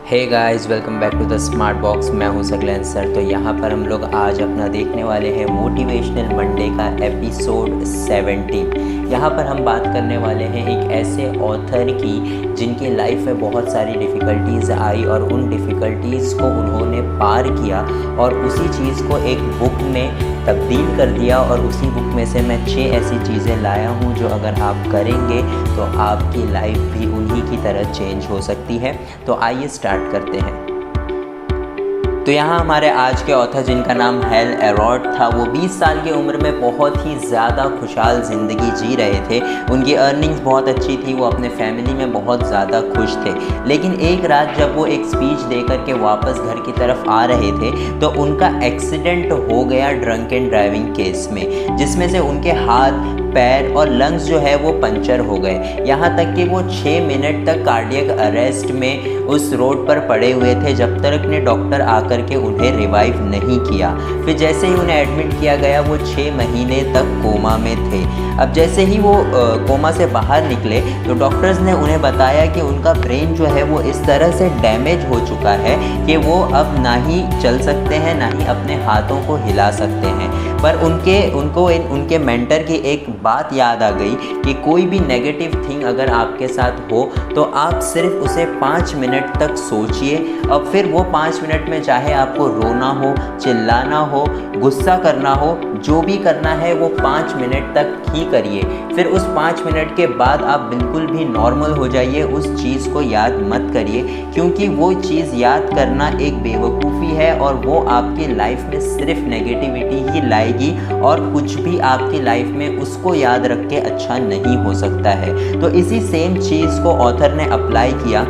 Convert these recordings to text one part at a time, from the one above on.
Hey guys, welcome back to the smart box. मैं हूं Saqlain sir. तो यहाँ पर हम लोग आज अपना देखने वाले हैं मोटिवेशनल मंडे का एपिसोड 70। यहाँ पर हम बात करने वाले हैं एक ऐसे ऑथर की जिनकी लाइफ में बहुत सारी डिफ़िकल्टीज़ आई और उन डिफ़िकल्टीज़ को उन्होंने पार किया और उसी चीज़ को एक बुक में तब्दील कर दिया। और उसी बुक में से मैं 6 ऐसी चीज़ें लाया हूँ जो अगर आप करेंगे तो आपकी लाइफ भी उन्हीं की तरह चेंज हो सकती है। तो आइए स्टार्ट करते हैं। तो यहाँ हमारे आज के ऑथर जिनका नाम हैल एरोल्ड था, वो 20 साल की उम्र में बहुत ही ज़्यादा खुशहाल ज़िंदगी जी रहे थे। उनकी अर्निंग्स बहुत अच्छी थी, वो अपने फैमिली में बहुत ज़्यादा खुश थे। लेकिन एक रात जब वो एक स्पीच दे करके वापस घर की तरफ आ रहे थे तो उनका एक्सीडेंट हो गया ड्रंक एंड ड्राइविंग केस में, जिसमें से उनके हाथ, पैर और लंग्स जो है वो पंचर हो गए। यहाँ तक कि वो 6 मिनट तक कार्डियक अरेस्ट में उस रोड पर पड़े हुए थे जब तक ने डॉक्टर आकर के उन्हें रिवाइव नहीं किया। फिर जैसे ही उन्हें एडमिट किया गया वो 6 महीने तक कोमा में थे। अब जैसे ही वो कोमा से बाहर निकले तो डॉक्टर्स ने उन्हें बताया कि उनका ब्रेन जो है वो इस तरह से डैमेज हो चुका है कि वो अब ना ही चल सकते हैं ना ही अपने हाथों को हिला सकते हैं। पर उनके मेंटर की एक बात याद आ गई कि कोई भी नेगेटिव थिंग अगर आपके साथ हो तो आप सिर्फ उसे 5 मिनट तक सोचिए। अब फिर वो 5 मिनट में चाहे आपको रोना हो, चिल्लाना हो, गुस्सा करना हो, जो भी करना है वो 5 मिनट तक ही करिए। फिर उस 5 मिनट के बाद आप बिल्कुल भी नॉर्मल हो जाइए। उस चीज़ को याद मत करिए, क्योंकि वो चीज़ याद करना एक बेवकूफ़ी है और वो आपकी लाइफ में सिर्फ नेगेटिविटी ही लाएगी और कुछ भी आपकी लाइफ में उसको याद रख के अच्छा नहीं हो सकता है। तो इसी सेम चीज़ को ऑथर ने अप्लाई किया।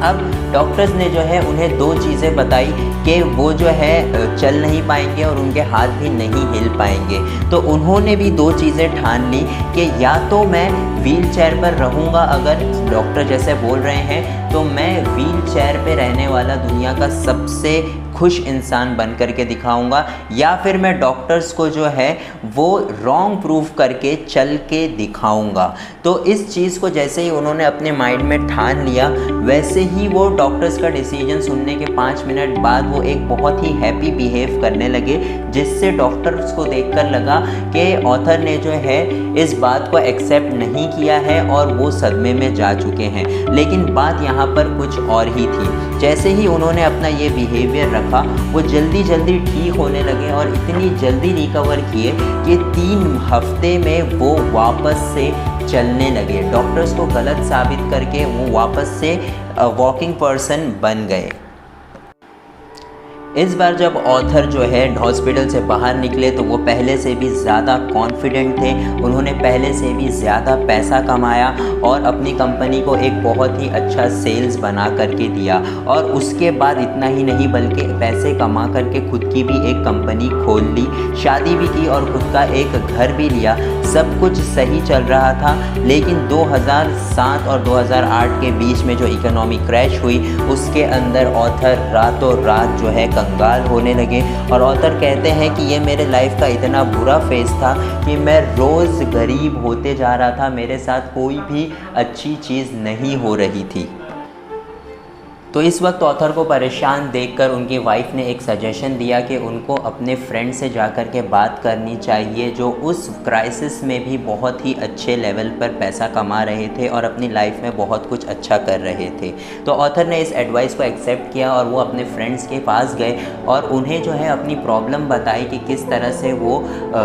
अब डॉक्टर्स ने जो है उन्हें 2 चीज़ें बताई कि वो जो है चल नहीं पाएंगे और उनके हाथ भी नहीं हिल पाएंगे। तो उन्होंने भी 2 चीज़ें ठान ली कि या तो मैं व्हील चेयर पर रहूँगा, अगर डॉक्टर जैसे बोल रहे हैं तो मैं व्हील चेयर पे रहने वाला दुनिया का सबसे खुश इंसान बन करके दिखाऊंगा, या फिर मैं डॉक्टर्स को जो है वो रॉन्ग प्रूफ करके चल के दिखाऊंगा। तो इस चीज़ को जैसे ही उन्होंने अपने माइंड में ठान लिया वैसे ही वो डॉक्टर्स का डिसीजन सुनने के 5 मिनट बाद वो एक बहुत ही हैप्पी बिहेव करने लगे, जिससे डॉक्टर्स को देखकर लगा कि ऑथर ने जो है इस बात को एक्सेप्ट नहीं किया है और वो सदमे में जा चुके हैं। लेकिन बात यहाँ पर कुछ और ही थी। जैसे ही उन्होंने अपना ये बिहेवियर रखा वो जल्दी जल्दी ठीक होने लगे और इतनी जल्दी रिकवर किए कि 3 हफ्ते में वो वापस से चलने लगे। डॉक्टर्स को गलत साबित करके वो वापस से वॉकिंग पर्सन बन गए। इस बार जब ऑथर जो है हॉस्पिटल से बाहर निकले तो वो पहले से भी ज़्यादा कॉन्फिडेंट थे। उन्होंने पहले से भी ज़्यादा पैसा कमाया और अपनी कंपनी को एक बहुत ही अच्छा सेल्स बना करके दिया। और उसके बाद इतना ही नहीं बल्कि पैसे कमा करके खुद की भी एक कंपनी खोल ली, शादी भी की और खुद का एक घर भी लिया। सब कुछ सही चल रहा था। लेकिन 2007 और 2008 के बीच में जो इकोनॉमी क्रैश हुई उसके अंदर ऑथर रातों रात जो है कंगाल होने लगे। और ऑथर कहते हैं कि ये मेरे लाइफ का इतना बुरा फेज़ था कि मैं रोज़ गरीब होते जा रहा था, मेरे साथ कोई भी अच्छी चीज़ नहीं हो रही थी। तो इस वक्त ऑथर को परेशान देखकर उनकी वाइफ ने एक सजेशन दिया कि उनको अपने फ्रेंड से जाकर के बात करनी चाहिए, जो उस क्राइसिस में भी बहुत ही अच्छे लेवल पर पैसा कमा रहे थे और अपनी लाइफ में बहुत कुछ अच्छा कर रहे थे। तो ऑथर ने इस एडवाइस को एक्सेप्ट किया और वो अपने फ्रेंड्स के पास गए और उन्हें जो है अपनी प्रॉब्लम बताई कि किस तरह से वो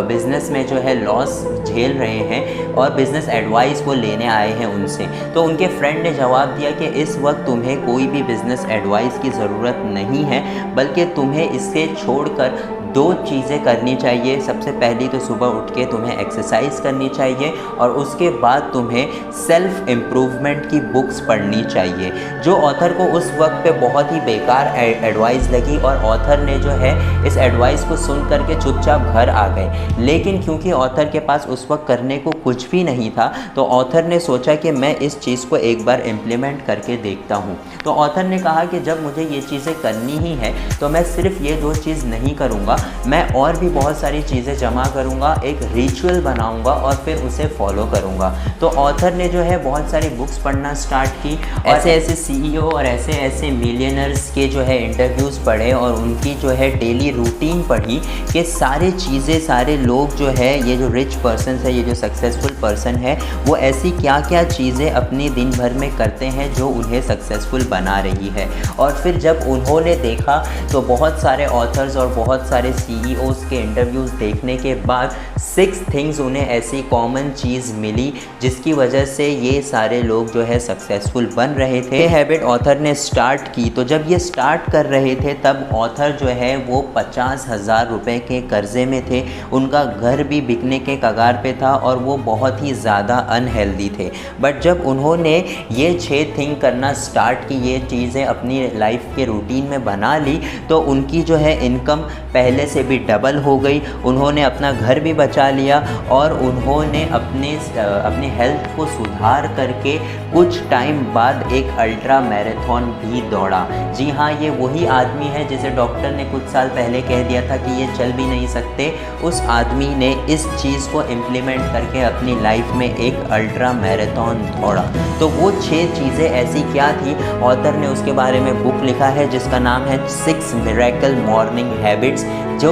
बिज़नेस में जो है लॉस झेल रहे हैं और बिज़नेस एडवाइस वो लेने आए हैं उनसे। तो उनके फ्रेंड ने जवाब दिया कि इस वक्त तुम्हें कोई भी बिज़नेस एडवाइस की ज़रूरत नहीं है, बल्कि तुम्हें इसे छोड़कर 2 चीज़ें करनी चाहिए। सबसे पहली तो सुबह उठ के तुम्हें एक्सरसाइज करनी चाहिए और उसके बाद तुम्हें सेल्फ इम्प्रूवमेंट की बुक्स पढ़नी चाहिए। जो ऑथर को उस वक्त पे बहुत ही बेकार एडवाइस लगी और ऑथर ने जो है इस एडवाइस को सुन करके चुपचाप घर आ गए। लेकिन क्योंकि ऑथर के पास उस वक्त करने को कुछ भी नहीं था तो ऑथर ने सोचा कि मैं इस चीज़ को एक बार इम्प्लीमेंट करके देखता हूँ। तो ऑथर ने कहा कि जब मुझे ये चीज़ें करनी ही है तो मैं सिर्फ ये 2 चीज़ नहीं करूँगा, मैं और भी बहुत सारी चीज़ें जमा करूँगा, एक रिचुअल बनाऊँगा और फिर उसे फॉलो करूँगा। तो ऑथर ने जो है बहुत सारी बुक्स पढ़ना स्टार्ट की, ऐसे ऐसे CEO और ऐसे ऐसे मिलियनर्स के जो है इंटरव्यूज़ पढ़े और उनकी जो है डेली रूटीन पढ़ी कि सारे चीज़ें, सारे लोग जो है, ये जो रिच पर्सन है, ये जो सक्सेसफुल पर्सन है, वो ऐसी क्या क्या चीज़ें अपने दिन भर में करते हैं जो उन्हें सक्सेसफुल बना रही है। और फिर जब उन्होंने देखा तो बहुत सारे ऑथर्स और बहुत सारे CEOs के इंटरव्यूज़ देखने के बाद 6 थिंग्स उन्हें ऐसी कॉमन चीज़ मिली जिसकी वजह से ये सारे लोग जो है सक्सेसफुल बन रहे थे। ये हैबिट ऑथर ने स्टार्ट की। तो जब ये स्टार्ट कर रहे थे तब ऑथर जो है वो 50,000 रुपये के कर्जे में थे, उनका घर भी बिकने के कगार पे था और वो बहुत ही ज़्यादा अनहेल्दी थे। बट जब उन्होंने ये 6 थिंग करना स्टार्ट की, ये चीज़ें अपनी लाइफ के रूटीन में बना ली, तो उनकी जो है इनकम पहले से भी डबल हो गई, उन्होंने अपना घर भी बचा लिया और उन्होंने अपने हेल्थ को सुधार करके कुछ टाइम बाद एक अल्ट्रा मैराथन भी दौड़ा। जी हाँ, ये वही आदमी है जिसे डॉक्टर ने कुछ साल पहले कह दिया था कि ये चल भी नहीं सकते। उस आदमी ने इस चीज़ को इम्प्लीमेंट करके अपनी लाइफ में एक अल्ट्रा मैराथन दौड़ा। तो वो 6 चीज़ें ऐसी क्या थी, ऑथर ने उसके बारे में बुक लिखा है जिसका नाम है 6 मिरेकल मॉर्निंग हैबिट्स। जो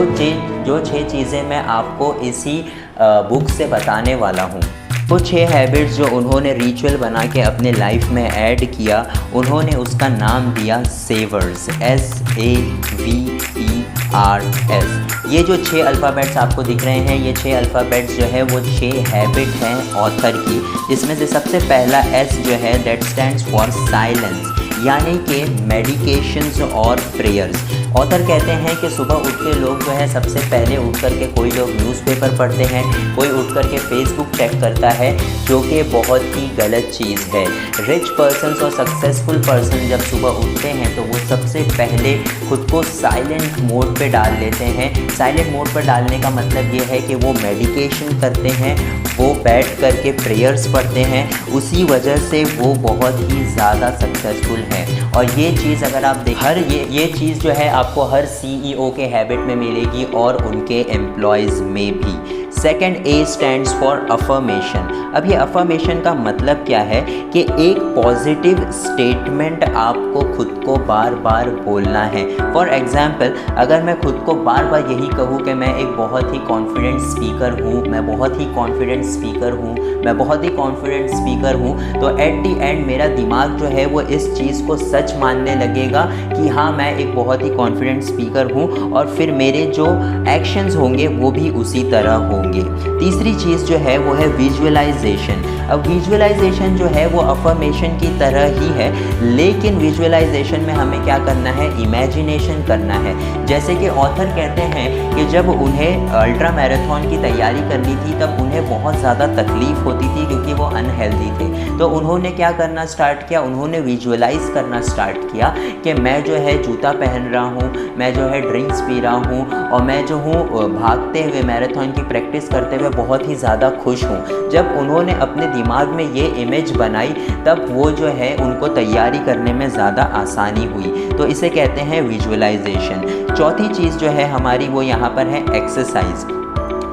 6 चीज़ें मैं आपको इसी बुक से बताने वाला हूँ। वो 6 हैबिट्स जो उन्होंने रिचुअल बना के अपने लाइफ में ऐड किया, उन्होंने उसका नाम दिया सेवर्स, SAVERS। ये जो 6 अल्फ़ाबेट्स आपको दिख रहे हैं, ये 6 अल्फ़ाबेट्स जो है वो 6 हैबिट हैं ऑथर की, जिसमें से सबसे पहला S जो है दैट स्टैंड्स फॉर साइलेंस, यानी कि मेडिकेशंस और प्रेयर्स। ऑथर कहते हैं कि सुबह उठ के लोग जो है सबसे पहले उठ कर के कोई लोग न्यूज़पेपर पढ़ते हैं, कोई उठ कर के फेसबुक चेक करता है, जो कि बहुत ही गलत चीज़ है। रिच पर्सन्स और सक्सेसफुल पर्सन जब सुबह उठते हैं तो वो सबसे पहले खुद को साइलेंट मोड पे डाल लेते हैं। साइलेंट मोड पर डालने का मतलब ये है कि वो मेडिकेशन करते हैं, वो बैठ कर के प्रेयर्स पढ़ते हैं, उसी वजह से वो बहुत ही ज़्यादा सक्सेसफुल हैं। और ये चीज़ अगर आप ये चीज़ जो है आपको हर CEO के हैबिट में मिलेगी और उनके एम्प्लॉयज़ में भी। Second A stands for affirmation. अब ये अफर्मेशन का मतलब क्या है कि एक पॉजिटिव स्टेटमेंट आपको खुद को बार बार बोलना है। फॉर एग्ज़ाम्पल, अगर मैं खुद को बार बार यही कहूँ कि मैं एक बहुत ही कॉन्फिडेंट स्पीकर हूँ, मैं बहुत ही कॉन्फिडेंट स्पीकर हूँ, मैं बहुत ही कॉन्फिडेंट स्पीकर हूँ, तो एट दी एंड मेरा दिमाग जो है वो इस चीज़ को सच मानने लगेगा कि हाँ, मैं एक बहुत ही कॉन्फिडेंट स्पीकर हूँ और फिर मेरे जो एक्शंस होंगे वो भी उसी तरह होंगे। तीसरी चीज़ जो है वो है विजुअलाइजेशन। अब विजुअलाइजेशन जो है वो अफर्मेशन की तरह ही है, लेकिन विजुअलाइजेशन में हमें क्या करना है, इमेजिनेशन करना है। जैसे कि ऑथर कहते हैं कि जब उन्हें अल्ट्रा मैराथन की तैयारी करनी थी तब उन्हें बहुत ज़्यादा तकलीफ़ होती थी क्योंकि वो अनहेल्दी थे। तो उन्होंने क्या करना स्टार्ट किया, उन्होंने विजुअलाइज करना स्टार्ट किया कि मैं जो है जूता पहन रहा हूँ, मैं जो है ड्रिंक्स पी रहा हूँ और मैं जो हूँ भागते हुए मैराथन की प्रैक्टिस करते हुए बहुत ही ज़्यादा खुश हूँ। जब उन्होंने अपने दिमाग में ये इमेज बनाई तब वो जो है उनको तैयारी करने में ज़्यादा आसानी हुई। तो इसे कहते हैं विजुअलाइजेशन। चौथी चीज़ जो है हमारी वो यहाँ पर है एक्सरसाइज।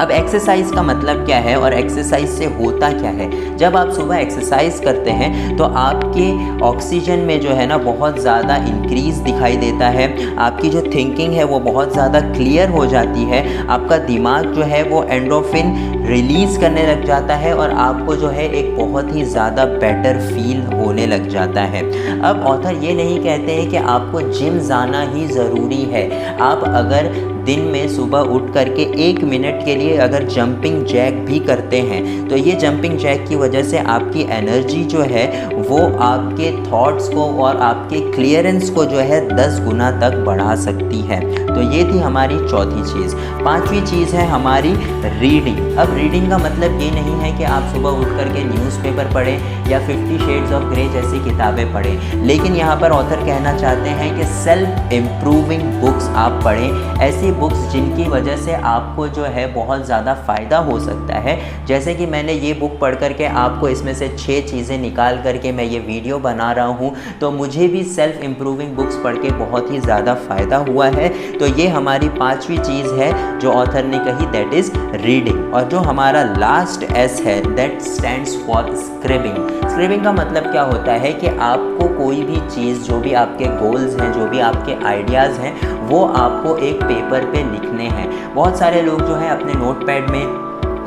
अब एक्सरसाइज का मतलब क्या है और एक्सरसाइज से होता क्या है? जब आप सुबह एक्सरसाइज करते हैं तो आपके ऑक्सीजन में जो है ना बहुत ज़्यादा इंक्रीज़ दिखाई देता है, आपकी जो थिंकिंग है वो बहुत ज़्यादा क्लियर हो जाती है, आपका दिमाग जो है वो एंडोर्फिन रिलीज़ करने लग जाता है और आपको जो है एक बहुत ही ज़्यादा बेटर फील होने लग जाता है। अब ऑथर ये नहीं कहते हैं कि आपको जिम जाना ही ज़रूरी है। आप अगर दिन में सुबह उठ करके 1 मिनट के लिए अगर जंपिंग जैक भी करते हैं तो ये जंपिंग जैक की वजह से आपकी एनर्जी जो है वो आपके थॉट्स को और आपके क्लियरेंस को जो है 10 गुना तक बढ़ा सकती है। तो ये थी हमारी चौथी चीज़। पांचवी चीज़ है हमारी रीडिंग। अब रीडिंग का मतलब ये नहीं है कि आप सुबह उठ करके न्यूज़पेपर पढ़ें या 50 शेड्स ऑफ ग्रे जैसी किताबें पढ़ें, लेकिन यहाँ पर ऑथर कहना चाहते हैं कि सेल्फ इम्प्रूविंग बुक्स आप पढ़ें। ऐसी बुक्स जिनकी वजह से आपको जो है बहुत ज़्यादा फ़ायदा हो सकता है। जैसे कि मैंने ये बुक पढ़ कर के आपको इसमें से 6 चीज़ें निकाल करके मैं ये वीडियो बना रहा हूँ, तो मुझे भी सेल्फ इम्प्रूविंग बुक्स पढ़ के बहुत ही ज़्यादा फ़ायदा हुआ है। तो ये हमारी 5वीं चीज़ है जो ऑथर ने कही, दैट इज़ रीडिंग। और जो हमारा लास्ट एस है, दैट स्टैंड्स फॉर स्क्रिबिंग। स्क्रिबिंग का मतलब क्या होता है कि आपको कोई भी चीज़, जो भी आपके गोल्स हैं, जो भी आपके आइडियाज़ हैं, वो आपको एक पेपर पे लिखने हैं। बहुत सारे लोग जो है अपने नोटपैड में,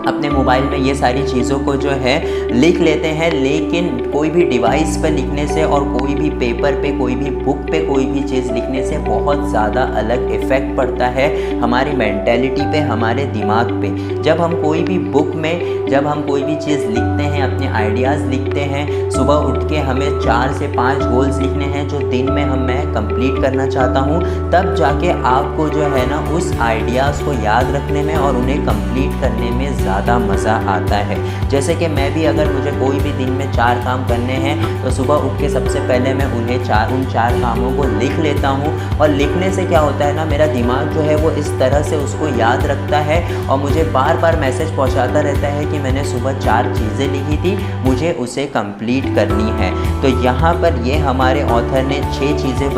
अपने मोबाइल में ये सारी चीज़ों को जो है लिख लेते हैं, लेकिन कोई भी डिवाइस पर लिखने से और कोई भी पेपर पे, कोई भी बुक पे कोई भी चीज़ लिखने से बहुत ज़्यादा अलग इफ़ेक्ट पड़ता है हमारी मेंटेलिटी पे, हमारे दिमाग पे। जब हम कोई भी बुक में, जब हम कोई भी चीज़ लिखते हैं, अपने आइडियाज़ लिखते हैं, सुबह उठ के हमें 4 से 5 गोल्स लिखने हैं जो दिन में मैं कंप्लीट करना चाहता हूँ, तब जाके आपको जो है ना उस आइडियाज़ को याद रखने में और उन्हें कंप्लीट करने में ज़्यादा मज़ा आता है। जैसे कि मैं भी, अगर मुझे कोई भी दिन में 4 काम करने हैं, तो सुबह उठ के सबसे पहले मैं उन 4 कामों को लिख लेता हूँ। और लिखने से क्या होता है ना, मेरा दिमाग जो है वो इस तरह से उसको याद रखता है और मुझे बार बार मैसेज पहुँचाता रहता है कि मैंने सुबह 4 चीज़ें लिखी थी, मुझे उसे कंप्लीट करनी है। तो यहाँ पर ये हमारे ऑथर ने 6 चीज़ें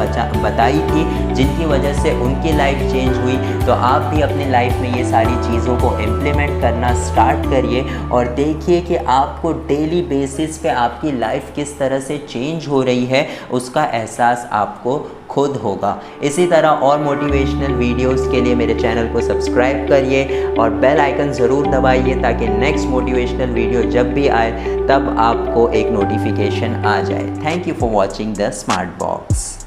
बताई थी जिनकी वजह से उनकी लाइफ चेंज हुई। तो आप भी अपनी लाइफ में ये सारी चीज़ों को इम्प्लीमेंट करना स्टार्ट करिए और देखिए कि आपको डेली बेसिस पे आपकी लाइफ किस तरह से चेंज हो रही है, उसका एहसास आपको खुद होगा। इसी तरह और मोटिवेशनल वीडियोस के लिए मेरे चैनल को सब्सक्राइब करिए और बेल आइकन ज़रूर दबाइए ताकि नेक्स्ट मोटिवेशनल वीडियो जब भी आए तब आपको एक नोटिफिकेशन आ जाए। Thank you for watching the smart box.